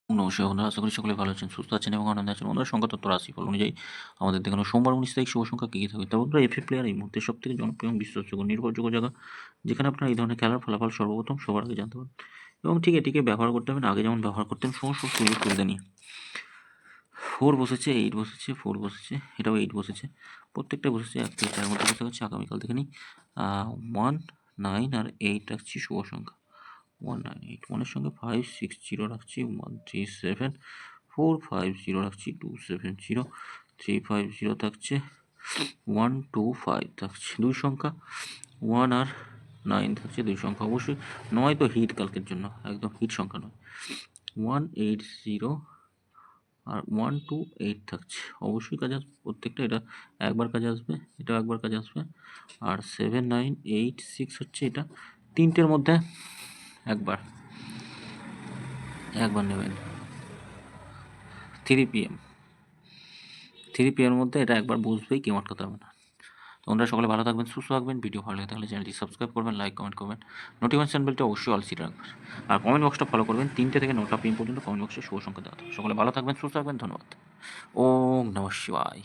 নমস্কার বন্ধুরা, আশা করি সকলে ভালো আছেন, সুস্থ আছেন এবং আনন্দে আছেন। বন্ধুরা, সংখ্যাতত্ত্ব রাশিফল অনুযায়ী আমাদের দেখানো সোমবার 19 তারিখ শুভ সংখ্যা কী কী থাকবে। তা বন্ধুরা, এফএ প্লেয়ার এই মুহূর্তে সবথেকে জনপ্রিয় এবং বিশ্বাসযোগ্য নির্ভরযোগ্য জায়গা, যেখানে আপনারা এই ধরনের খেলার ফলাফল সর্বপ্রথম সবার আগে জানতে পারেন এবং ঠিক এটিকে ব্যবহার করতে হবেন আগে যেমন ব্যবহার করতেন সমস্ত সুযোগ সুবিধা নিয়ে। 4 বসেছে, 8 বসেছে, 4 বসেছে, এটাও 8 বসেছে, প্রত্যেকটা বসেছে 1 থেকে 4 মধ্যে বসে গেছে। আগামীকাল দেখে নিই 1, 9 আর 8 রাখছি শুভ সংখ্যা। 198 1 এর সঙ্গে 560 রাখছি, 137 450 রাখছি, 270 350 থাকছে, 125 থাকছে 2 সংখ্যা, 1 আর 9 থাকছে 2 সংখ্যা। অবশ্যই 9 তো হিট কালকের জন্য, একদম হিট সংখ্যা নয়। 180 আর 128 থাকছে, অবশ্যই কাজে আসবে প্রত্যেকটা। এটা একবার কাজে আসবে, এটাও একবার কাজে আসবে। আর 7986 হচ্ছে এটা, তিনটের মধ্যে একবার নেবেন। 3 PM মধ্যে এটা একবার বুঝবেই, কেউ আটকাতে হবে না। তোমরা সকলে ভালো থাকবেন, সুস্থ থাকবেন। ভিডিও ভালো লাগে থাকলে চ্যানেলটি সাবস্ক্রাইব করবেন, লাইক কমেন্ট করবেন, নোটিফিকেশন বেলটা অবশ্যই অল সিট রাখবেন। আর কমেন্ট বক্সটা ফলো করবেন, 3টে থেকে 9টা PM পর্যন্ত কমেন্ট বক্সে শুভ সংখ্যা দেওয়া থাকে। সকলে ভালো থাকবেন, সুস্থ থাকবেন, ধন্যবাদ। ওম নমঃ শিবায়।